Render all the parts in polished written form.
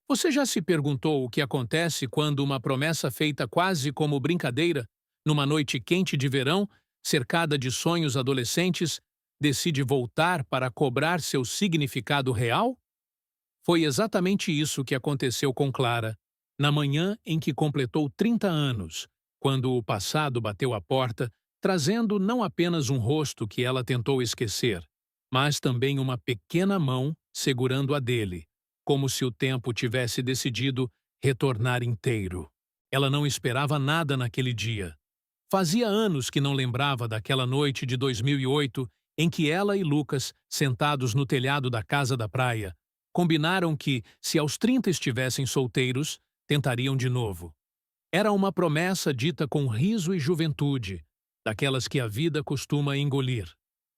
Você já se perguntou o que acontece quando uma promessa feita quase como brincadeira, numa noite quente de verão, cercada de sonhos adolescentes, decide voltar para cobrar seu significado real? Foi exatamente isso que aconteceu com Clara, na manhã em que completou 30 anos, quando o passado bateu à porta, trazendo não apenas um rosto que ela tentou esquecer, mas também uma pequena mão segurando a dele, como se o tempo tivesse decidido retornar inteiro. Ela não esperava nada naquele dia. Fazia anos que não lembrava daquela noite de 2008 em que ela e Lucas, sentados no telhado da casa da praia, combinaram que, se aos 30 estivessem solteiros, tentariam de novo. Era uma promessa dita com riso e juventude, daquelas que a vida costuma engolir.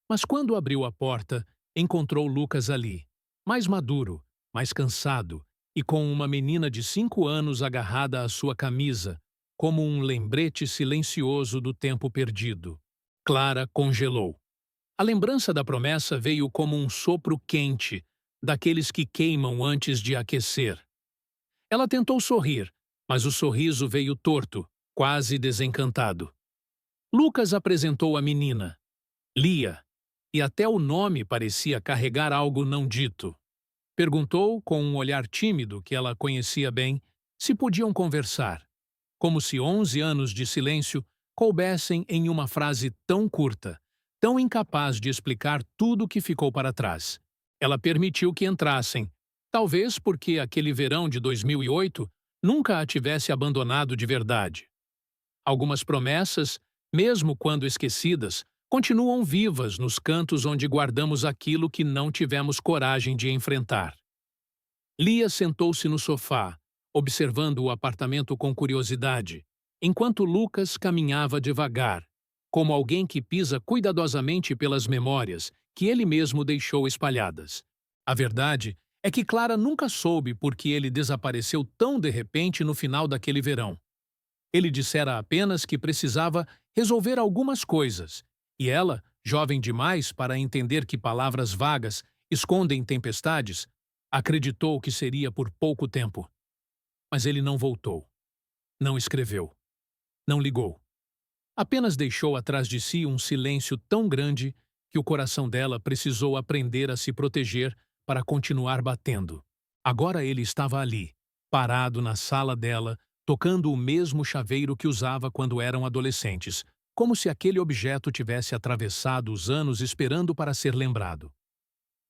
Mas quando abriu a porta, encontrou Lucas ali, mais maduro, mais cansado e com uma menina de 5 anos agarrada à sua camisa, como um lembrete silencioso do tempo perdido. Clara congelou. A lembrança da promessa veio como um sopro quente, daqueles que queimam antes de aquecer. Ela tentou sorrir, mas o sorriso veio torto, quase desencantado. Lucas apresentou a menina, Lia, e até o nome parecia carregar algo não dito. Perguntou, com um olhar tímido que ela conhecia bem, se podiam conversar, como se 11 anos de silêncio coubessem em uma frase tão curta, tão incapaz de explicar tudo o que ficou para trás. Ela permitiu que entrassem, talvez porque aquele verão de 2008 nunca a tivesse abandonado de verdade. Algumas promessas, mesmo quando esquecidas, continuam vivas nos cantos onde guardamos aquilo que não tivemos coragem de enfrentar. Lia sentou-se no sofá, observando o apartamento com curiosidade, enquanto Lucas caminhava devagar, como alguém que pisa cuidadosamente pelas memórias que ele mesmo deixou espalhadas. A verdade é que Clara nunca soube por que ele desapareceu tão de repente no final daquele verão. Ele dissera apenas que precisava resolver algumas coisas, e ela, jovem demais para entender que palavras vagas escondem tempestades, acreditou que seria por pouco tempo. Mas ele não voltou, não escreveu, não ligou. Apenas deixou atrás de si um silêncio tão grande que o coração dela precisou aprender a se proteger para continuar batendo. Agora ele estava ali, parado na sala dela, tocando o mesmo chaveiro que usava quando eram adolescentes, como se aquele objeto tivesse atravessado os anos esperando para ser lembrado.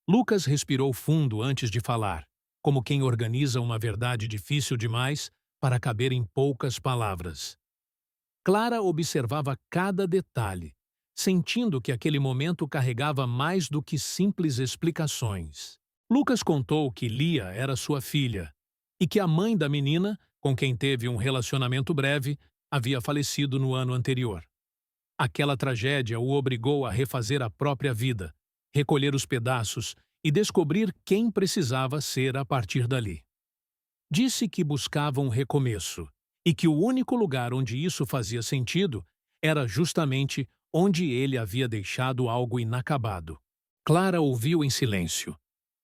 Lucas respirou fundo antes de falar, como quem organiza uma verdade difícil demais para caber em poucas palavras. Clara observava cada detalhe, sentindo que aquele momento carregava mais do que simples explicações. Lucas contou que Lia era sua filha e que a mãe da menina, com quem teve um relacionamento breve, havia falecido no ano anterior. Aquela tragédia o obrigou a refazer a própria vida, recolher os pedaços e descobrir quem precisava ser a partir dali. Disse que buscava um recomeço e que o único lugar onde isso fazia sentido era justamente onde ele havia deixado algo inacabado. Clara ouviu em silêncio,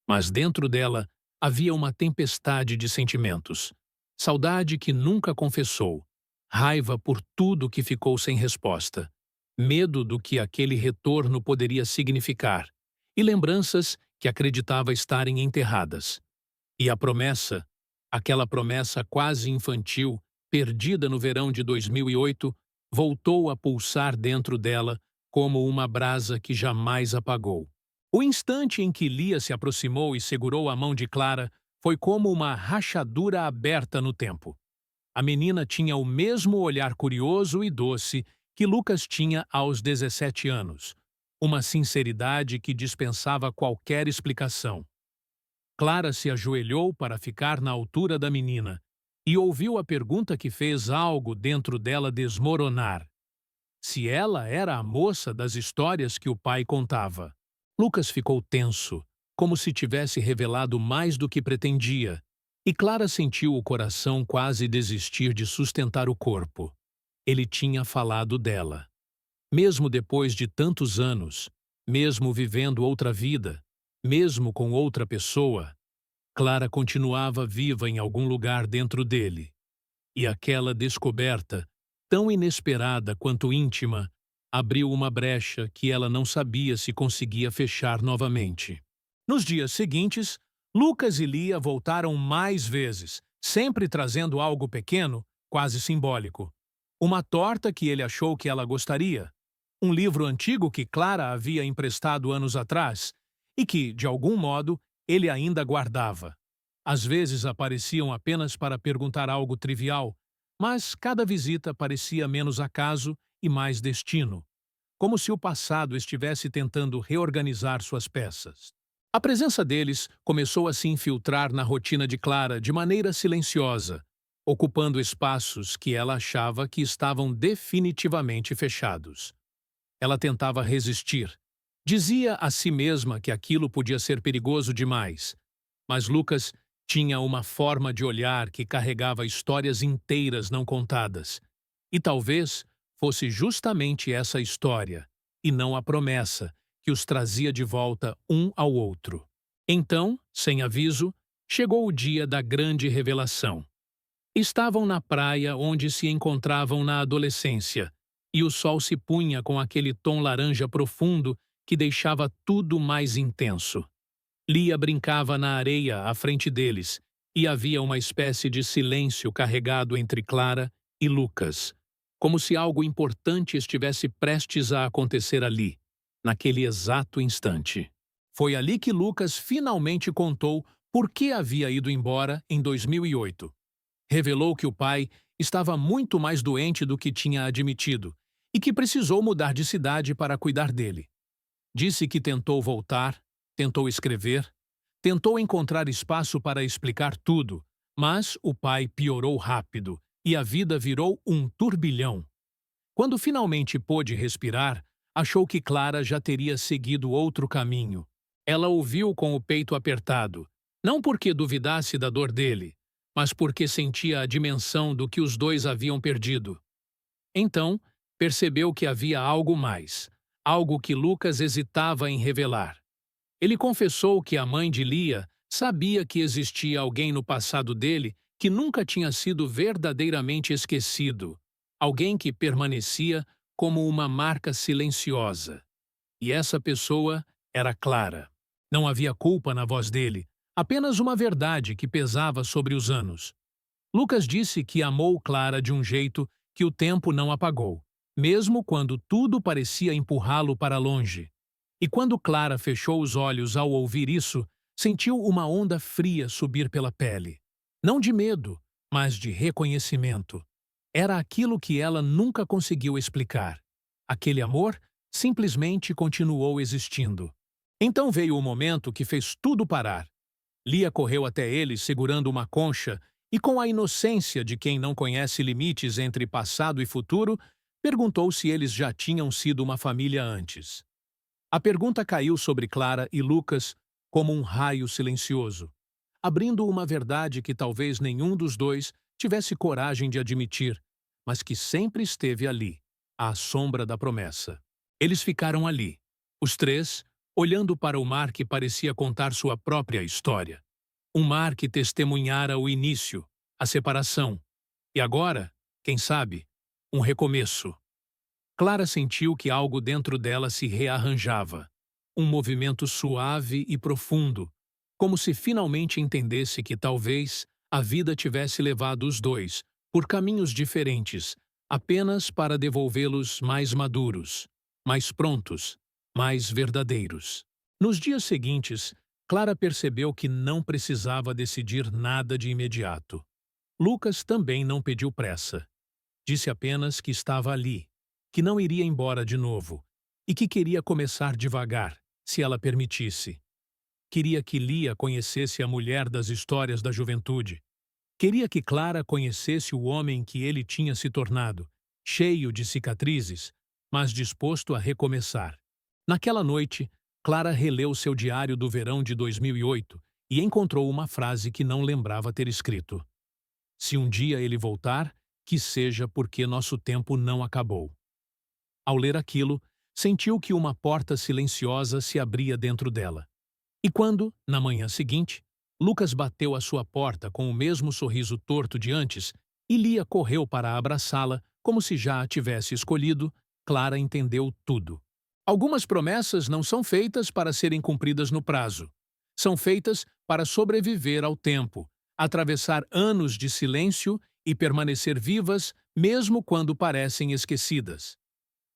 mas dentro dela havia uma tempestade de sentimentos. Saudade que nunca confessou, raiva por tudo que ficou sem resposta, medo do que aquele retorno poderia significar, e lembranças que acreditava estarem enterradas. E a promessa, aquela promessa quase infantil, perdida no verão de 2008, voltou a pulsar dentro dela como uma brasa que jamais apagou. O instante em que Lia se aproximou e segurou a mão de Clara foi como uma rachadura aberta no tempo. A menina tinha o mesmo olhar curioso e doce que Lucas tinha aos 17 anos, uma sinceridade que dispensava qualquer explicação. Clara se ajoelhou para ficar na altura da menina e ouviu a pergunta que fez algo dentro dela desmoronar. Se ela era a moça das histórias que o pai contava. Lucas ficou tenso, como se tivesse revelado mais do que pretendia, e Clara sentiu o coração quase desistir de sustentar o corpo. Ele tinha falado dela. Mesmo depois de tantos anos, mesmo vivendo outra vida, mesmo com outra pessoa, Clara continuava viva em algum lugar dentro dele. E aquela descoberta, tão inesperada quanto íntima, abriu uma brecha que ela não sabia se conseguia fechar novamente. Nos dias seguintes, Lucas e Lia voltaram mais vezes, sempre trazendo algo pequeno, quase simbólico. Uma torta que ele achou que ela gostaria, um livro antigo que Clara havia emprestado anos atrás e que, de algum modo, ele ainda guardava. Às vezes apareciam apenas para perguntar algo trivial, mas cada visita parecia menos acaso e mais destino, como se o passado estivesse tentando reorganizar suas peças. A presença deles começou a se infiltrar na rotina de Clara de maneira silenciosa, ocupando espaços que ela achava que estavam definitivamente fechados. Ela tentava resistir. Dizia a si mesma que aquilo podia ser perigoso demais, mas Lucas tinha uma forma de olhar que carregava histórias inteiras não contadas. E talvez fosse justamente essa história, e não a promessa, que os trazia de volta um ao outro. Então, sem aviso, chegou o dia da grande revelação. Estavam na praia onde se encontravam na adolescência, e o sol se punha com aquele tom laranja profundo que deixava tudo mais intenso. Lia brincava na areia à frente deles, e havia uma espécie de silêncio carregado entre Clara e Lucas, como se algo importante estivesse prestes a acontecer ali, naquele exato instante. Foi ali que Lucas finalmente contou por que havia ido embora em 2008. Revelou que o pai estava muito mais doente do que tinha admitido e que precisou mudar de cidade para cuidar dele. Disse que tentou voltar, tentou escrever, tentou encontrar espaço para explicar tudo, mas o pai piorou rápido e a vida virou um turbilhão. Quando finalmente pôde respirar, achou que Clara já teria seguido outro caminho. Ela ouviu com o peito apertado, não porque duvidasse da dor dele, mas porque sentia a dimensão do que os dois haviam perdido. Então, percebeu que havia algo mais, algo que Lucas hesitava em revelar. Ele confessou que a mãe de Lia sabia que existia alguém no passado dele que nunca tinha sido verdadeiramente esquecido, alguém que permanecia como uma marca silenciosa. E essa pessoa era Clara. Não havia culpa na voz dele, apenas uma verdade que pesava sobre os anos. Lucas disse que amou Clara de um jeito que o tempo não apagou, mesmo quando tudo parecia empurrá-lo para longe. E quando Clara fechou os olhos ao ouvir isso, sentiu uma onda fria subir pela pele. Não de medo, mas de reconhecimento. Era aquilo que ela nunca conseguiu explicar. Aquele amor simplesmente continuou existindo. Então veio o momento que fez tudo parar. Lia correu até ele segurando uma concha e, com a inocência de quem não conhece limites entre passado e futuro, perguntou se eles já tinham sido uma família antes. A pergunta caiu sobre Clara e Lucas como um raio silencioso, abrindo uma verdade que talvez nenhum dos dois tivesse coragem de admitir, mas que sempre esteve ali, à sombra da promessa. Eles ficaram ali, os três, olhando para o mar que parecia contar sua própria história. Um mar que testemunhara o início, a separação, e agora, quem sabe, um recomeço. Clara sentiu que algo dentro dela se rearranjava, um movimento suave e profundo, como se finalmente entendesse que talvez a vida tivesse levado os dois por caminhos diferentes, apenas para devolvê-los mais maduros, mais prontos, mais verdadeiros. Nos dias seguintes, Clara percebeu que não precisava decidir nada de imediato. Lucas também não pediu pressa. Disse apenas que estava ali, que não iria embora de novo e que queria começar devagar, se ela permitisse. Queria que Lia conhecesse a mulher das histórias da juventude. Queria que Clara conhecesse o homem que ele tinha se tornado, cheio de cicatrizes, mas disposto a recomeçar. Naquela noite, Clara releu seu diário do verão de 2008 e encontrou uma frase que não lembrava ter escrito. Se um dia ele voltar, que seja porque nosso tempo não acabou. Ao ler aquilo, sentiu que uma porta silenciosa se abria dentro dela. E quando, na manhã seguinte, Lucas bateu à sua porta com o mesmo sorriso torto de antes e Lia correu para abraçá-la como se já a tivesse escolhido. Clara entendeu tudo. Algumas promessas não são feitas para serem cumpridas no prazo. São feitas para sobreviver ao tempo, atravessar anos de silêncio e permanecer vivas mesmo quando parecem esquecidas.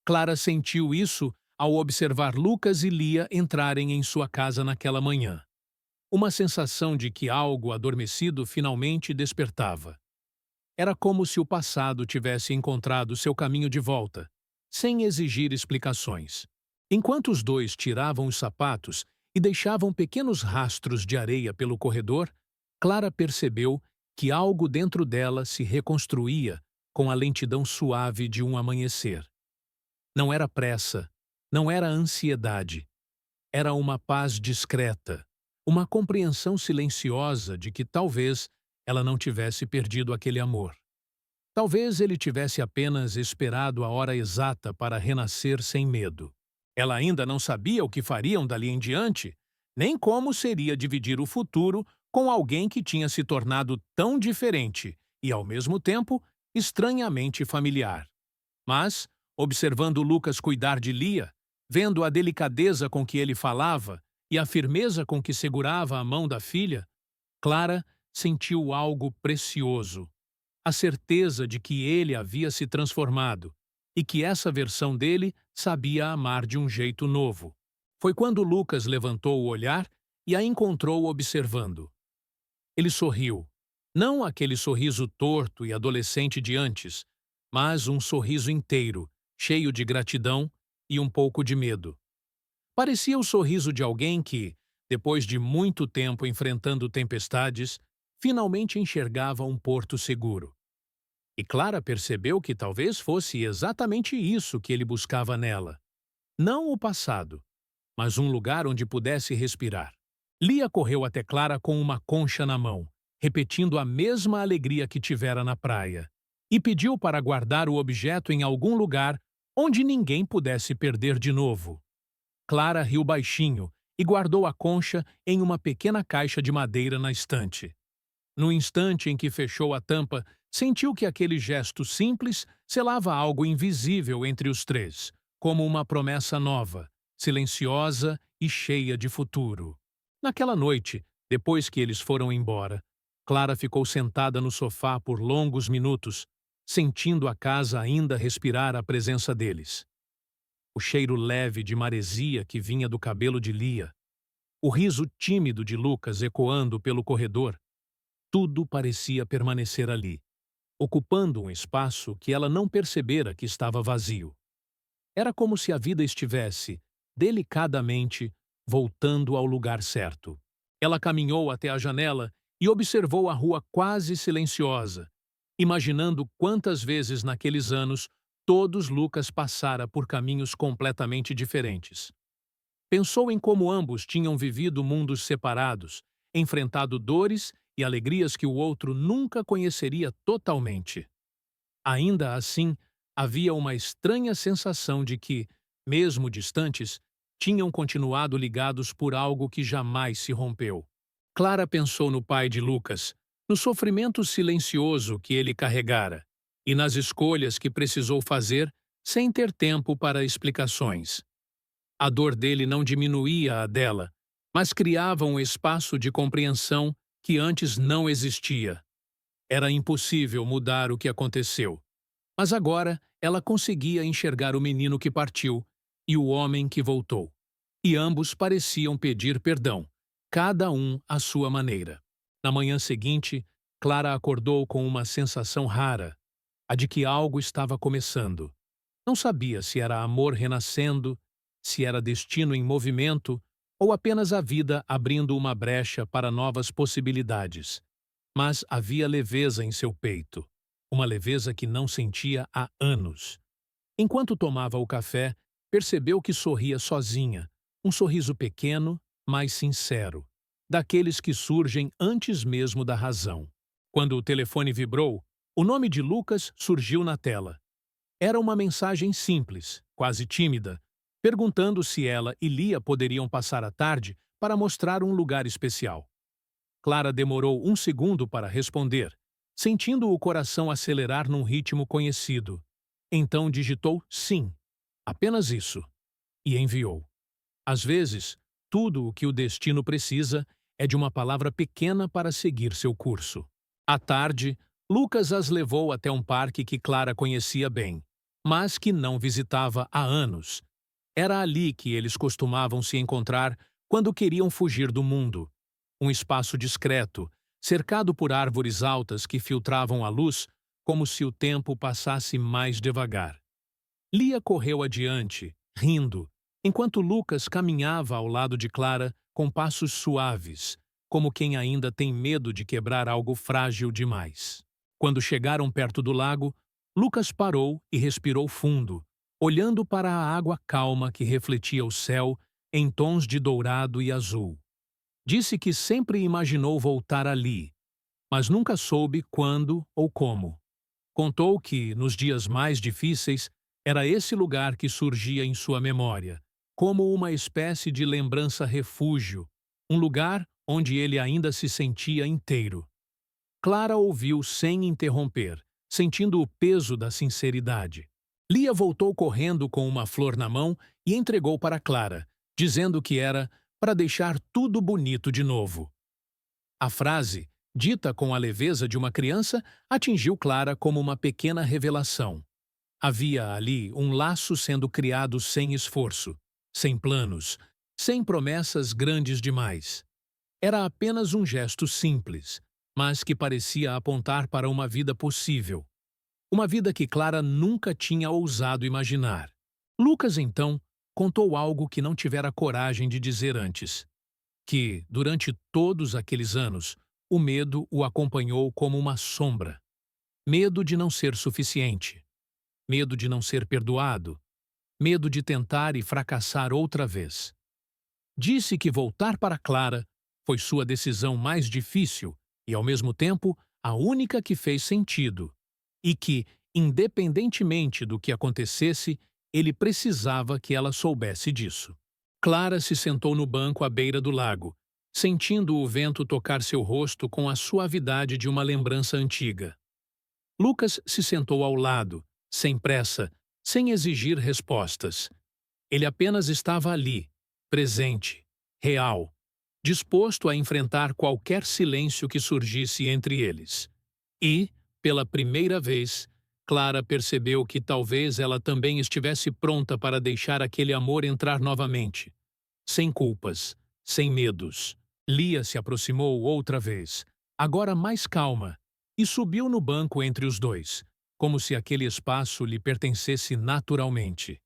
Clara sentiu isso ao observar Lucas e Lia entrarem em sua casa naquela manhã. Uma sensação de que algo adormecido finalmente despertava. Era como se o passado tivesse encontrado seu caminho de volta, sem exigir explicações. Enquanto os dois tiravam os sapatos e deixavam pequenos rastros de areia pelo corredor, Clara percebeu que algo dentro dela se reconstruía com a lentidão suave de um amanhecer. Não era pressa, não era ansiedade. Era uma paz discreta, uma compreensão silenciosa de que talvez ela não tivesse perdido aquele amor. Talvez ele tivesse apenas esperado a hora exata para renascer sem medo. Ela ainda não sabia o que fariam dali em diante, nem como seria dividir o futuro com alguém que tinha se tornado tão diferente e, ao mesmo tempo, estranhamente familiar. Mas, observando Lucas cuidar de Lia, vendo a delicadeza com que ele falava e a firmeza com que segurava a mão da filha, Clara sentiu algo precioso. A certeza de que ele havia se transformado e que essa versão dele sabia amar de um jeito novo. Foi quando Lucas levantou o olhar e a encontrou observando. Ele sorriu. Não aquele sorriso torto e adolescente de antes, mas um sorriso inteiro, cheio de gratidão e um pouco de medo. Parecia o sorriso de alguém que, depois de muito tempo enfrentando tempestades, finalmente enxergava um porto seguro. E Clara percebeu que talvez fosse exatamente isso que ele buscava nela. Não o passado, mas um lugar onde pudesse respirar. Lia correu até Clara com uma concha na mão, repetindo a mesma alegria que tivera na praia, e pediu para guardar o objeto em algum lugar onde ninguém pudesse perder de novo. Clara riu baixinho e guardou a concha em uma pequena caixa de madeira na estante. No instante em que fechou a tampa, sentiu que aquele gesto simples selava algo invisível entre os três, como uma promessa nova, silenciosa e cheia de futuro. Naquela noite, depois que eles foram embora, Clara ficou sentada no sofá por longos minutos, sentindo a casa ainda respirar a presença deles. O cheiro leve de maresia que vinha do cabelo de Lia, o riso tímido de Lucas ecoando pelo corredor, tudo parecia permanecer ali, ocupando um espaço que ela não percebera que estava vazio. Era como se a vida estivesse, delicadamente, voltando ao lugar certo. Ela caminhou até a janela e observou a rua quase silenciosa, imaginando quantas vezes naqueles anos todos Lucas passara por caminhos completamente diferentes. Pensou em como ambos tinham vivido mundos separados, enfrentado dores e alegrias que o outro nunca conheceria totalmente. Ainda assim, havia uma estranha sensação de que, mesmo distantes, tinham continuado ligados por algo que jamais se rompeu. Clara pensou no pai de Lucas, no sofrimento silencioso que ele carregara e nas escolhas que precisou fazer sem ter tempo para explicações. A dor dele não diminuía a dela, mas criava um espaço de compreensão que antes não existia. Era impossível mudar o que aconteceu. Mas agora ela conseguia enxergar o menino que partiu e o homem que voltou. E ambos pareciam pedir perdão, cada um à sua maneira. Na manhã seguinte, Clara acordou com uma sensação rara, a de que algo estava começando. Não sabia se era amor renascendo, se era destino em movimento ou apenas a vida abrindo uma brecha para novas possibilidades. Mas havia leveza em seu peito, uma leveza que não sentia há anos. Enquanto tomava o café, percebeu que sorria sozinha, um sorriso pequeno, mas sincero, daqueles que surgem antes mesmo da razão. Quando o telefone vibrou, o nome de Lucas surgiu na tela. Era uma mensagem simples, quase tímida, perguntando se ela e Lia poderiam passar a tarde para mostrar um lugar especial. Clara demorou um segundo para responder, sentindo o coração acelerar num ritmo conhecido. Então digitou sim, apenas isso, e enviou. Às vezes, tudo o que o destino precisa é de uma palavra pequena para seguir seu curso. À tarde, Lucas as levou até um parque que Clara conhecia bem, mas que não visitava há anos. Era ali que eles costumavam se encontrar quando queriam fugir do mundo. Um espaço discreto, cercado por árvores altas que filtravam a luz, como se o tempo passasse mais devagar. Lia correu adiante, rindo, enquanto Lucas caminhava ao lado de Clara com passos suaves, como quem ainda tem medo de quebrar algo frágil demais. Quando chegaram perto do lago, Lucas parou e respirou fundo, olhando para a água calma que refletia o céu em tons de dourado e azul. Disse que sempre imaginou voltar ali, mas nunca soube quando ou como. Contou que, nos dias mais difíceis, era esse lugar que surgia em sua memória, como uma espécie de lembrança-refúgio, um lugar onde ele ainda se sentia inteiro. Clara ouviu sem interromper, sentindo o peso da sinceridade. Lia voltou correndo com uma flor na mão e entregou para Clara, dizendo que era para deixar tudo bonito de novo. A frase, dita com a leveza de uma criança, atingiu Clara como uma pequena revelação. Havia ali um laço sendo criado sem esforço, sem planos, sem promessas grandes demais. Era apenas um gesto simples, mas que parecia apontar para uma vida possível. Uma vida que Clara nunca tinha ousado imaginar. Lucas, então, contou algo que não tivera coragem de dizer antes. Que, durante todos aqueles anos, o medo o acompanhou como uma sombra. Medo de não ser suficiente. Medo de não ser perdoado. Medo de tentar e fracassar outra vez. Disse que voltar para Clara foi sua decisão mais difícil e, ao mesmo tempo, a única que fez sentido. E que, independentemente do que acontecesse, ele precisava que ela soubesse disso. Clara se sentou no banco à beira do lago, sentindo o vento tocar seu rosto com a suavidade de uma lembrança antiga. Lucas se sentou ao lado, sem pressa, sem exigir respostas. Ele apenas estava ali, presente, real, disposto a enfrentar qualquer silêncio que surgisse entre eles. E, pela primeira vez, Clara percebeu que talvez ela também estivesse pronta para deixar aquele amor entrar novamente. Sem culpas, sem medos. Lia se aproximou outra vez, agora mais calma, e subiu no banco entre os dois, como se aquele espaço lhe pertencesse naturalmente.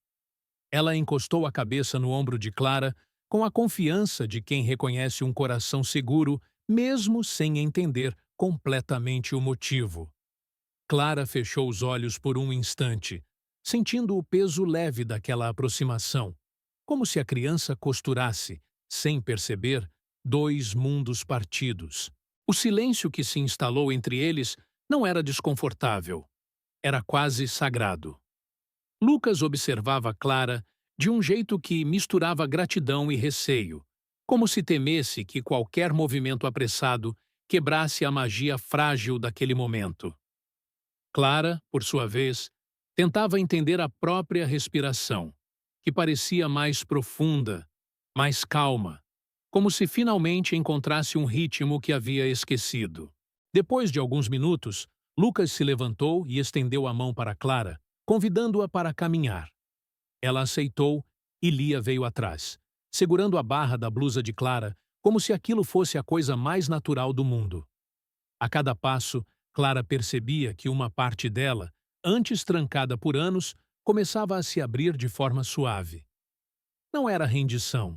Ela encostou a cabeça no ombro de Clara, com a confiança de quem reconhece um coração seguro, mesmo sem entender completamente o motivo. Clara fechou os olhos por um instante, sentindo o peso leve daquela aproximação, como se a criança costurasse, sem perceber, dois mundos partidos. O silêncio que se instalou entre eles não era desconfortável, era quase sagrado. Lucas observava Clara de um jeito que misturava gratidão e receio, como se temesse que qualquer movimento apressado quebrasse a magia frágil daquele momento. Clara, por sua vez, tentava entender a própria respiração, que parecia mais profunda, mais calma, como se finalmente encontrasse um ritmo que havia esquecido. Depois de alguns minutos, Lucas se levantou e estendeu a mão para Clara, convidando-a para caminhar. Ela aceitou e Lia veio atrás, segurando a barra da blusa de Clara, como se aquilo fosse a coisa mais natural do mundo. A cada passo, Clara percebia que uma parte dela, antes trancada por anos, começava a se abrir de forma suave. Não era rendição,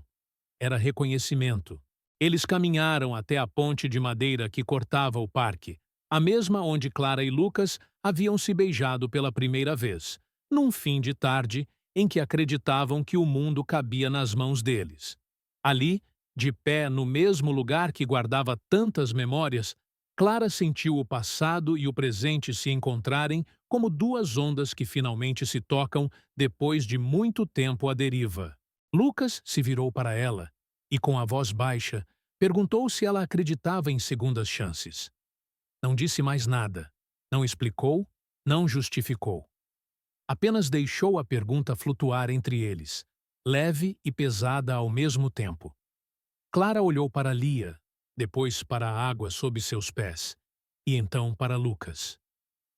era reconhecimento. Eles caminharam até a ponte de madeira que cortava o parque, a mesma onde Clara e Lucas haviam se beijado pela primeira vez, num fim de tarde em que acreditavam que o mundo cabia nas mãos deles. Ali, de pé no mesmo lugar que guardava tantas memórias, Clara sentiu o passado e o presente se encontrarem como duas ondas que finalmente se tocam depois de muito tempo à deriva. Lucas se virou para ela e, com a voz baixa, Perguntou se ela acreditava em segundas chances. Não disse mais nada, não explicou, não justificou. Apenas deixou a pergunta flutuar entre eles, leve e pesada ao mesmo tempo. Clara olhou para Lia, depois para a água sob seus pés, e então para Lucas.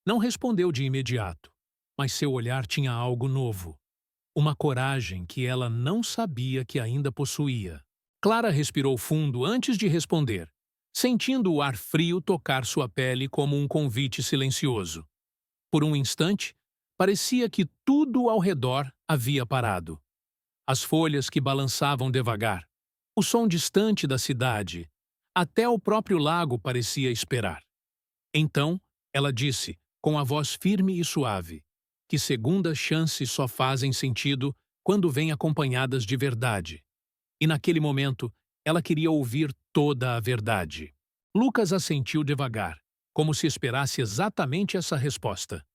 Não respondeu de imediato, mas seu olhar tinha algo novo, uma coragem que ela não sabia que ainda possuía. Clara respirou fundo antes de responder, sentindo o ar frio tocar sua pele como um convite silencioso. Por um instante, parecia que tudo ao redor havia parado. As folhas que balançavam devagar, o som distante da cidade, até o próprio lago parecia esperar. Então, ela disse, com a voz firme e suave, que segundas chances só fazem sentido quando vêm acompanhadas de verdade. E naquele momento, ela queria ouvir toda a verdade. Lucas assentiu devagar, como se esperasse exatamente essa resposta.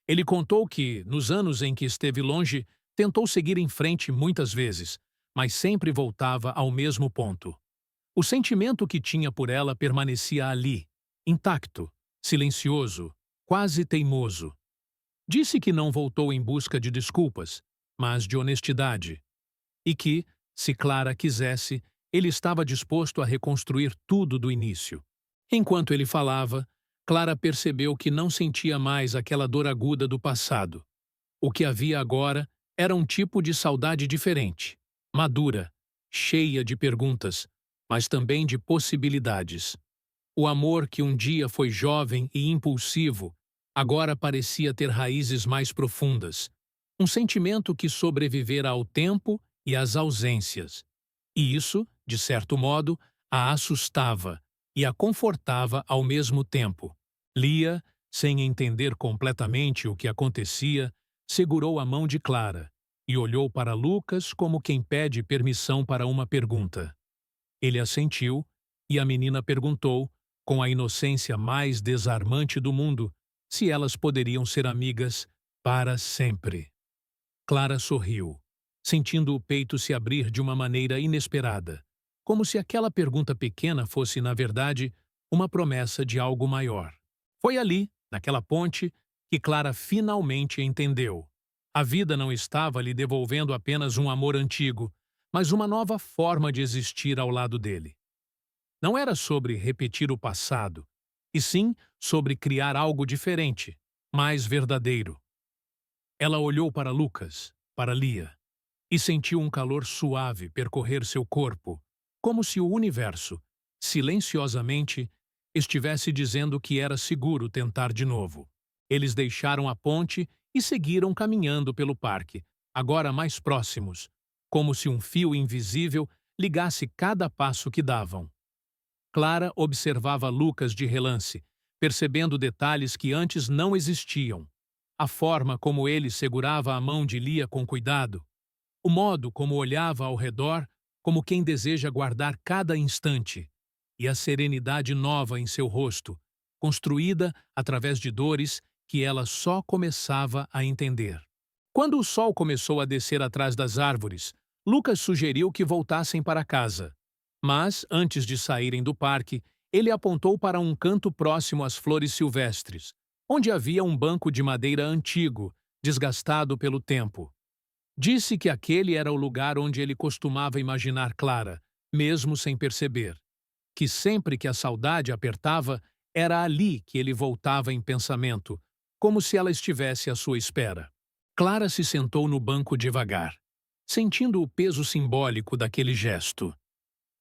Ele contou que, nos anos em que esteve longe, tentou seguir em frente muitas vezes, mas sempre voltava ao mesmo ponto. O sentimento que tinha por ela permanecia ali, intacto, silencioso, quase teimoso. Disse que não voltou em busca de desculpas, mas de honestidade. E que, se Clara quisesse, ele estava disposto a reconstruir tudo do início. Enquanto ele falava, Clara percebeu que não sentia mais aquela dor aguda do passado. O que havia agora era um tipo de saudade diferente, madura, cheia de perguntas, mas também de possibilidades. O amor que um dia foi jovem e impulsivo, agora parecia ter raízes mais profundas. Um sentimento que sobrevivera ao tempo e às ausências. E isso, de certo modo, a assustava e a confortava ao mesmo tempo. Lia, sem entender completamente o que acontecia, segurou a mão de Clara e olhou para Lucas como quem pede permissão para uma pergunta. Ele assentiu e a menina perguntou, com a inocência mais desarmante do mundo, se elas poderiam ser amigas para sempre. Clara sorriu, sentindo o peito se abrir de uma maneira inesperada, como se aquela pergunta pequena fosse, na verdade, uma promessa de algo maior. Foi ali, naquela ponte, que Clara finalmente entendeu. A vida não estava lhe devolvendo apenas um amor antigo, mas uma nova forma de existir ao lado dele. Não era sobre repetir o passado, e sim sobre criar algo diferente, mais verdadeiro. Ela olhou para Lucas, para Lia, e sentiu um calor suave percorrer seu corpo, como se o universo, silenciosamente, estivesse dizendo que era seguro tentar de novo. Eles deixaram a ponte e seguiram caminhando pelo parque, agora mais próximos, como se um fio invisível ligasse cada passo que davam. Clara observava Lucas de relance, percebendo detalhes que antes não existiam. A forma como ele segurava a mão de Lia com cuidado, o modo como olhava ao redor, como quem deseja guardar cada instante, e a serenidade nova em seu rosto, construída através de dores que ela só começava a entender. Quando o sol começou a descer atrás das árvores, Lucas sugeriu que voltassem para casa. Mas, antes de saírem do parque, ele apontou para um canto próximo às flores silvestres, onde havia um banco de madeira antigo, desgastado pelo tempo. Disse que aquele era o lugar onde ele costumava imaginar Clara, mesmo sem perceber. Que sempre que a saudade apertava, era ali que ele voltava em pensamento, como se ela estivesse à sua espera. Clara se sentou no banco devagar, sentindo o peso simbólico daquele gesto.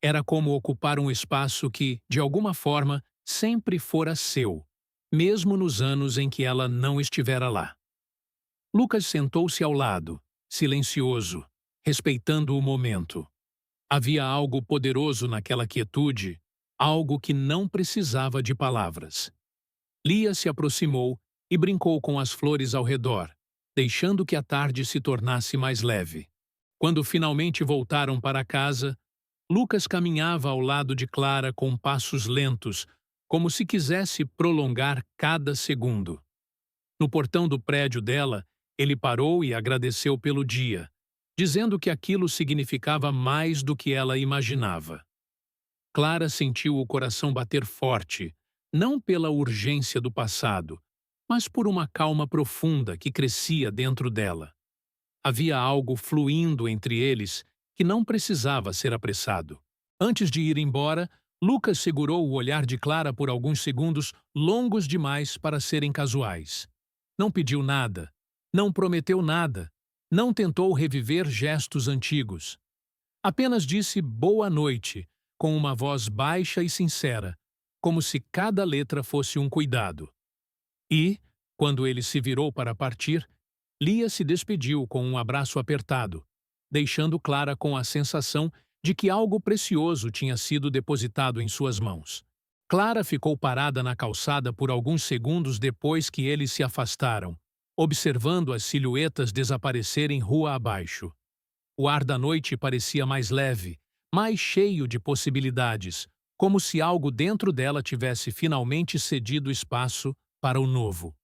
Era como ocupar um espaço que, de alguma forma, sempre fora seu, mesmo nos anos em que ela não estivera lá. Lucas sentou-se ao lado, silencioso, respeitando o momento. Havia algo poderoso naquela quietude, algo que não precisava de palavras. Lia se aproximou e brincou com as flores ao redor, deixando que a tarde se tornasse mais leve. Quando finalmente voltaram para casa, Lucas caminhava ao lado de Clara com passos lentos, como se quisesse prolongar cada segundo. No portão do prédio dela, ele parou e agradeceu pelo dia, dizendo que aquilo significava mais do que ela imaginava. Clara sentiu o coração bater forte, não pela urgência do passado, mas por uma calma profunda que crescia dentro dela. Havia algo fluindo entre eles que não precisava ser apressado. Antes de ir embora, Lucas segurou o olhar de Clara por alguns segundos longos demais para serem casuais. Não pediu nada, não prometeu nada, não tentou reviver gestos antigos. Apenas disse boa noite, com uma voz baixa e sincera, como se cada letra fosse um cuidado. E, quando ele se virou para partir, Lia se despediu com um abraço apertado, deixando Clara com a sensação de que algo precioso tinha sido depositado em suas mãos. Clara ficou parada na calçada por alguns segundos depois que eles se afastaram, observando as silhuetas desaparecerem rua abaixo. O ar da noite parecia mais leve, mais cheio de possibilidades, como se algo dentro dela tivesse finalmente cedido espaço para o novo.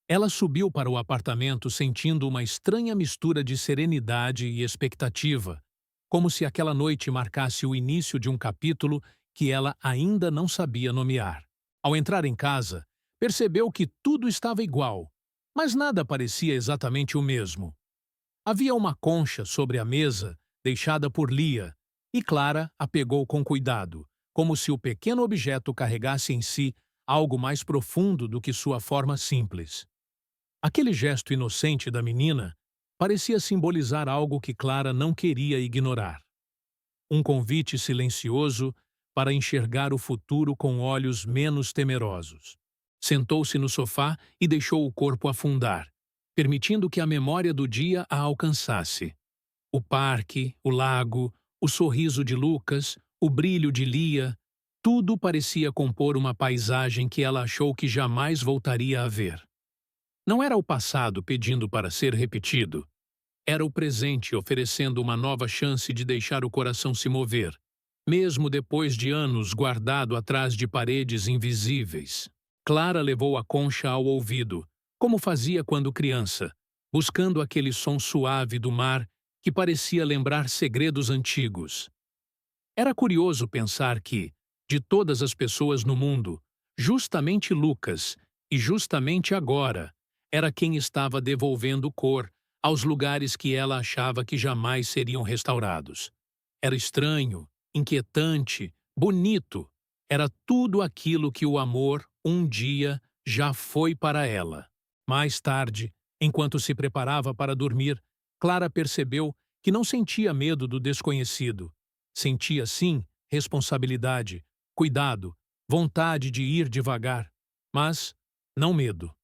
Ela subiu para o apartamento sentindo uma estranha mistura de serenidade e expectativa, como se aquela noite marcasse o início de um capítulo que ela ainda não sabia nomear. Ao entrar em casa, percebeu que tudo estava igual, mas nada parecia exatamente o mesmo. Havia uma concha sobre a mesa, deixada por Lia, e Clara a pegou com cuidado, como se o pequeno objeto carregasse em si algo mais profundo do que sua forma simples. Aquele gesto inocente da menina parecia simbolizar algo que Clara não queria ignorar. Um convite silencioso para enxergar o futuro com olhos menos temerosos. Sentou-se no sofá e deixou o corpo afundar, permitindo que a memória do dia a alcançasse. O parque, o lago, o sorriso de Lucas, o brilho de Lia, tudo parecia compor uma paisagem que ela achou que jamais voltaria a ver. Não era o passado pedindo para ser repetido. Era o presente oferecendo uma nova chance de deixar o coração se mover, mesmo depois de anos guardado atrás de paredes invisíveis. Clara levou a concha ao ouvido, como fazia quando criança, buscando aquele som suave do mar que parecia lembrar segredos antigos. Era curioso pensar que, de todas as pessoas no mundo, justamente Lucas, e justamente agora, era quem estava devolvendo cor aos lugares que ela achava que jamais seriam restaurados. Era estranho, inquietante, bonito. Era tudo aquilo que o amor, um dia, já foi para ela. Mais tarde, enquanto se preparava para dormir, Clara percebeu que não sentia medo do desconhecido. Sentia, sim, responsabilidade, cuidado, vontade de ir devagar, mas não medo.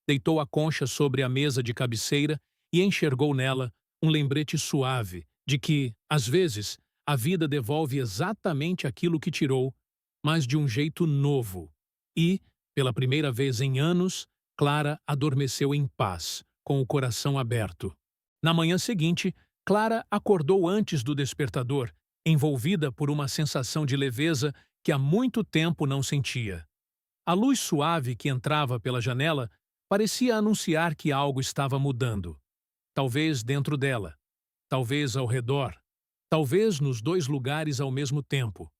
Deitou a concha sobre a mesa de cabeceira e enxergou nela um lembrete suave de que, às vezes, a vida devolve exatamente aquilo que tirou, mas de um jeito novo. E, pela primeira vez em anos, Clara adormeceu em paz, com o coração aberto. Na manhã seguinte, Clara acordou antes do despertador, envolvida por uma sensação de leveza que há muito tempo não sentia. A luz suave que entrava pela janela parecia anunciar que algo estava mudando. Talvez dentro dela, talvez ao redor, talvez nos dois lugares ao mesmo tempo.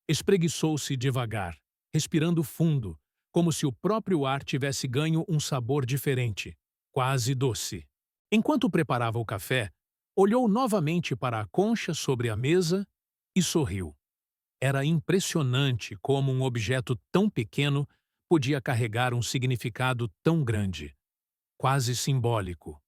Espreguiçou-se devagar, respirando fundo, como se o próprio ar tivesse ganho um sabor diferente, quase doce. Enquanto preparava o café, olhou novamente para a concha sobre a mesa e sorriu. Era impressionante como um objeto tão pequeno podia carregar um significado tão grande, quase simbólico.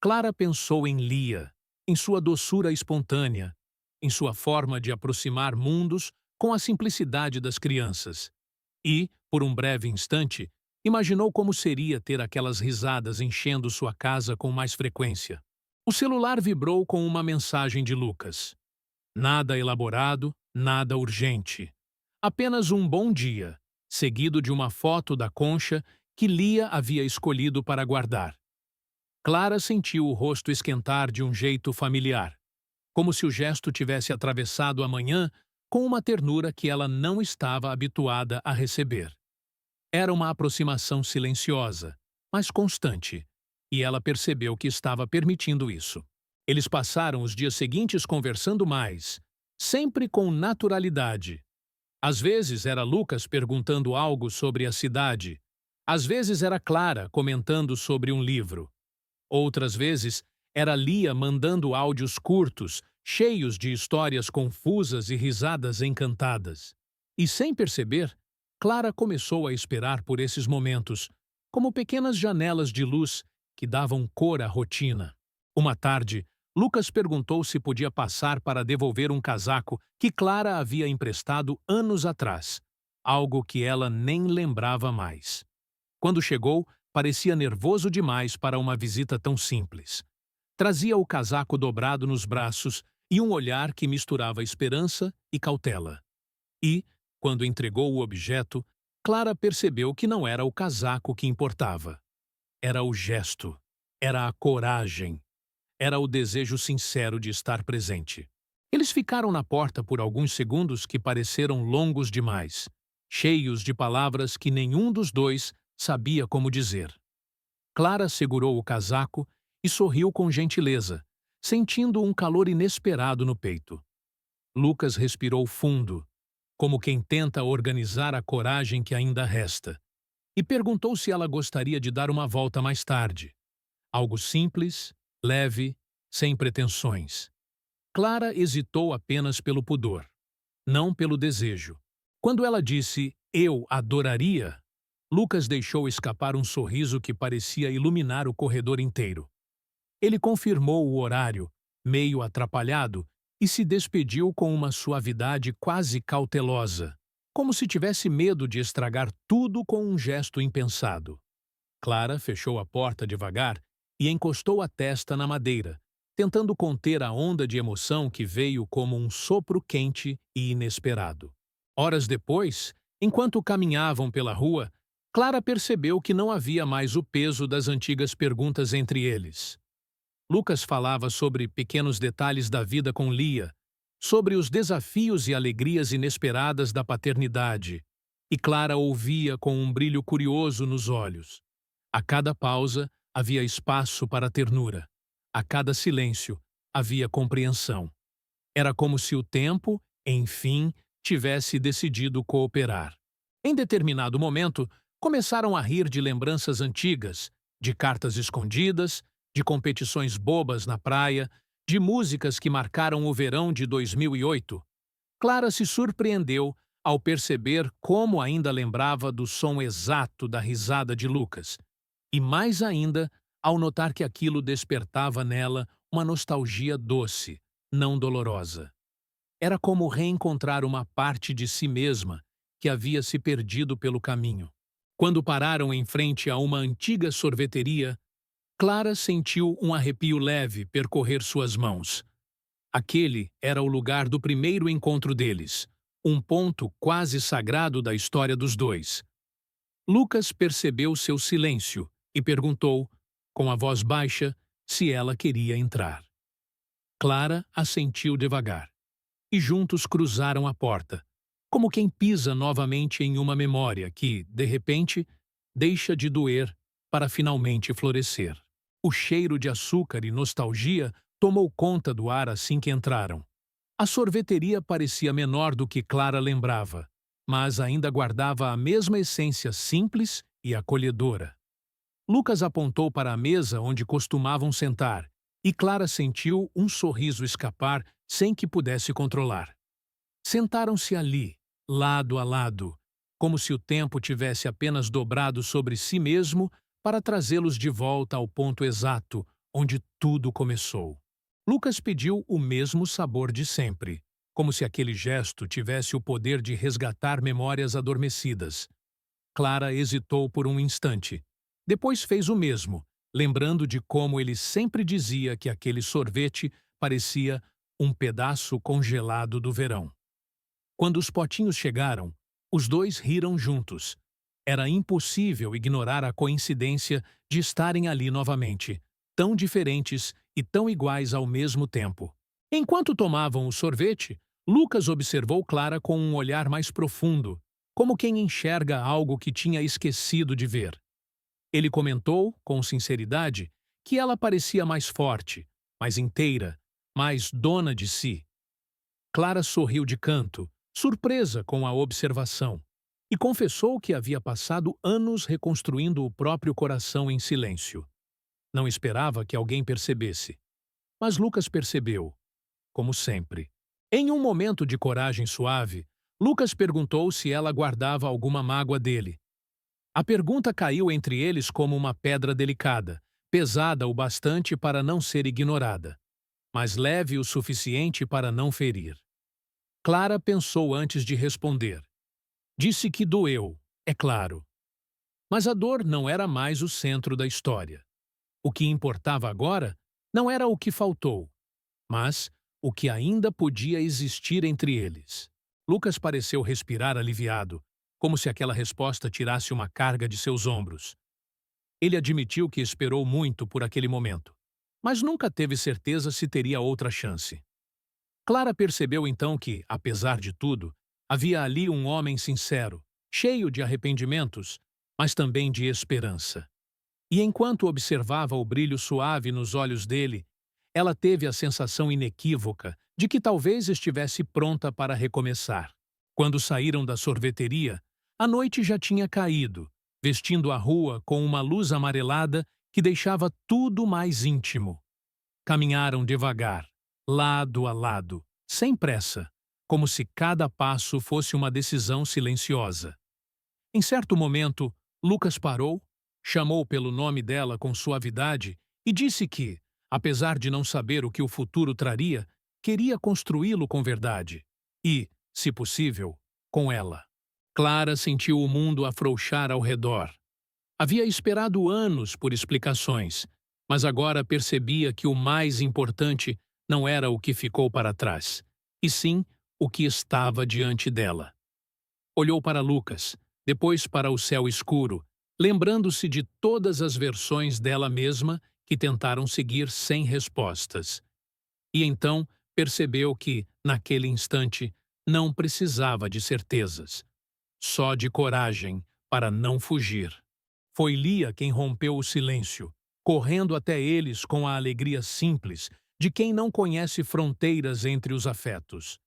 Clara pensou em Lia, em sua doçura espontânea, em sua forma de aproximar mundos com a simplicidade das crianças. E, por um breve instante, imaginou como seria ter aquelas risadas enchendo sua casa com mais frequência. O celular vibrou com uma mensagem de Lucas. Nada elaborado, nada urgente. Apenas um bom dia, seguido de uma foto da concha que Lia havia escolhido para guardar. Clara sentiu o rosto esquentar de um jeito familiar, como se o gesto tivesse atravessado a manhã com uma ternura que ela não estava habituada a receber. Era uma aproximação silenciosa, mas constante, e ela percebeu que estava permitindo isso. Eles passaram os dias seguintes conversando mais, sempre com naturalidade. Às vezes era Lucas perguntando algo sobre a cidade. Às vezes era Clara comentando sobre um livro. Outras vezes era Lia mandando áudios curtos, cheios de histórias confusas e risadas encantadas. E sem perceber, Clara começou a esperar por esses momentos, como pequenas janelas de luz que davam cor à rotina. Uma tarde, Lucas perguntou se podia passar para devolver um casaco que Clara havia emprestado anos atrás, algo que ela nem lembrava mais. Quando chegou, parecia nervoso demais para uma visita tão simples. Trazia o casaco dobrado nos braços e um olhar que misturava esperança e cautela. E, quando entregou o objeto, Clara percebeu que não era o casaco que importava. Era o gesto, era a coragem, era o desejo sincero de estar presente. Eles ficaram na porta por alguns segundos que pareceram longos demais, cheios de palavras que nenhum dos dois sabia como dizer. Clara segurou o casaco e sorriu com gentileza, sentindo um calor inesperado no peito. Lucas respirou fundo, como quem tenta organizar a coragem que ainda resta, e perguntou se ela gostaria de dar uma volta mais tarde. Algo simples, leve, sem pretensões. Clara hesitou apenas pelo pudor, não pelo desejo. Quando ela disse "eu adoraria", Lucas deixou escapar um sorriso que parecia iluminar o corredor inteiro. Ele confirmou o horário, meio atrapalhado, e se despediu com uma suavidade quase cautelosa, como se tivesse medo de estragar tudo com um gesto impensado. Clara fechou a porta devagar e encostou a testa na madeira, tentando conter a onda de emoção que veio como um sopro quente e inesperado. Horas depois, enquanto caminhavam pela rua, Clara percebeu que não havia mais o peso das antigas perguntas entre eles. Lucas falava sobre pequenos detalhes da vida com Lia, sobre os desafios e alegrias inesperadas da paternidade, e Clara ouvia com um brilho curioso nos olhos. A cada pausa havia espaço para ternura. A cada silêncio havia compreensão. Era como se o tempo, enfim, tivesse decidido cooperar. Em determinado momento, começaram a rir de lembranças antigas, de cartas escondidas, de competições bobas na praia, de músicas que marcaram o verão de 2008. Clara se surpreendeu ao perceber como ainda lembrava do som exato da risada de Lucas, e mais ainda ao notar que aquilo despertava nela uma nostalgia doce, não dolorosa. Era como reencontrar uma parte de si mesma que havia se perdido pelo caminho. Quando pararam em frente a uma antiga sorveteria, Clara sentiu um arrepio leve percorrer suas mãos. Aquele era o lugar do primeiro encontro deles, um ponto quase sagrado da história dos dois. Lucas percebeu seu silêncio e perguntou, com a voz baixa, se ela queria entrar. Clara assentiu devagar, e juntos cruzaram a porta, como quem pisa novamente em uma memória que, de repente, deixa de doer para finalmente florescer. O cheiro de açúcar e nostalgia tomou conta do ar assim que entraram. A sorveteria parecia menor do que Clara lembrava, mas ainda guardava a mesma essência simples e acolhedora. Lucas apontou para a mesa onde costumavam sentar, e Clara sentiu um sorriso escapar sem que pudesse controlar. Sentaram-se ali, lado a lado, como se o tempo tivesse apenas dobrado sobre si mesmo para trazê-los de volta ao ponto exato onde tudo começou. Lucas pediu o mesmo sabor de sempre, como se aquele gesto tivesse o poder de resgatar memórias adormecidas. Clara hesitou por um instante. Depois fez o mesmo, lembrando de como ele sempre dizia que aquele sorvete parecia um pedaço congelado do verão. Quando os potinhos chegaram, os dois riram juntos. Era impossível ignorar a coincidência de estarem ali novamente, tão diferentes e tão iguais ao mesmo tempo. Enquanto tomavam o sorvete, Lucas observou Clara com um olhar mais profundo, como quem enxerga algo que tinha esquecido de ver. Ele comentou, com sinceridade, que ela parecia mais forte, mais inteira, mais dona de si. Clara sorriu de canto, surpresa com a observação, e confessou que havia passado anos reconstruindo o próprio coração em silêncio. Não esperava que alguém percebesse. Mas Lucas percebeu, como sempre. Em um momento de coragem suave, Lucas perguntou se ela guardava alguma mágoa dele. A pergunta caiu entre eles como uma pedra delicada, pesada o bastante para não ser ignorada, mas leve o suficiente para não ferir. Clara pensou antes de responder. Disse que doeu, é claro. Mas a dor não era mais o centro da história. O que importava agora não era o que faltou, mas o que ainda podia existir entre eles. Lucas pareceu respirar aliviado, como se aquela resposta tirasse uma carga de seus ombros. Ele admitiu que esperou muito por aquele momento, mas nunca teve certeza se teria outra chance. Clara percebeu então que, apesar de tudo, havia ali um homem sincero, cheio de arrependimentos, mas também de esperança. E enquanto observava o brilho suave nos olhos dele, ela teve a sensação inequívoca de que talvez estivesse pronta para recomeçar. Quando saíram da sorveteria, a noite já tinha caído, vestindo a rua com uma luz amarelada que deixava tudo mais íntimo. Caminharam devagar, lado a lado, sem pressa, como se cada passo fosse uma decisão silenciosa. Em certo momento, Lucas parou, chamou pelo nome dela com suavidade e disse que, apesar de não saber o que o futuro traria, queria construí-lo com verdade e, se possível, com ela. Clara sentiu o mundo afrouxar ao redor. Havia esperado anos por explicações, mas agora percebia que o mais importante não era o que ficou para trás, e sim o que estava diante dela. Olhou para Lucas, depois para o céu escuro, lembrando-se de todas as versões dela mesma que tentaram seguir sem respostas. E então percebeu que, naquele instante, não precisava de certezas, só de coragem para não fugir. Foi Lia quem rompeu o silêncio, correndo até eles com a alegria simples de quem não conhece fronteiras entre os afetos.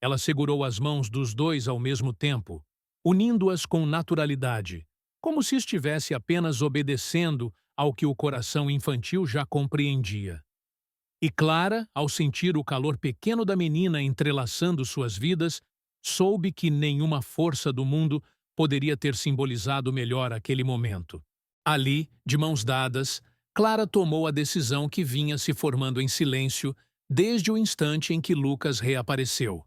Ela segurou as mãos dos dois ao mesmo tempo, unindo-as com naturalidade, como se estivesse apenas obedecendo ao que o coração infantil já compreendia. E Clara, ao sentir o calor pequeno da menina entrelaçando suas vidas, soube que nenhuma força do mundo poderia ter simbolizado melhor aquele momento. Ali, de mãos dadas, Clara tomou a decisão que vinha se formando em silêncio desde o instante em que Lucas reapareceu.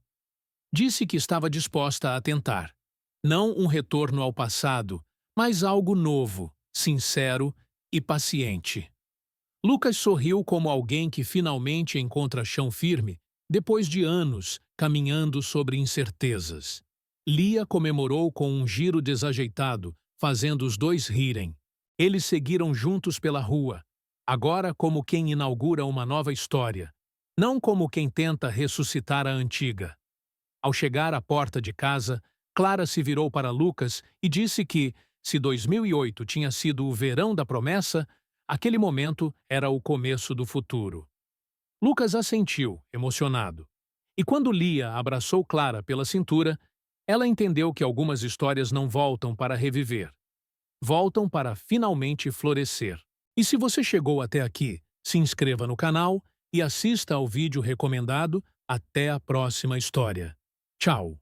Disse que estava disposta a tentar. Não um retorno ao passado, mas algo novo, sincero e paciente. Lucas sorriu como alguém que finalmente encontra chão firme depois de anos caminhando sobre incertezas. Lia comemorou com um giro desajeitado, fazendo os dois rirem. Eles seguiram juntos pela rua, agora como quem inaugura uma nova história, não como quem tenta ressuscitar a antiga. Ao chegar à porta de casa, Clara se virou para Lucas e disse que, se 2008 tinha sido o verão da promessa, aquele momento era o começo do futuro. Lucas assentiu, emocionado. E quando Lia abraçou Clara pela cintura, ela entendeu que algumas histórias não voltam para reviver. Voltam para finalmente florescer. E se você chegou até aqui, se inscreva no canal e assista ao vídeo recomendado. Até a próxima história. Tchau!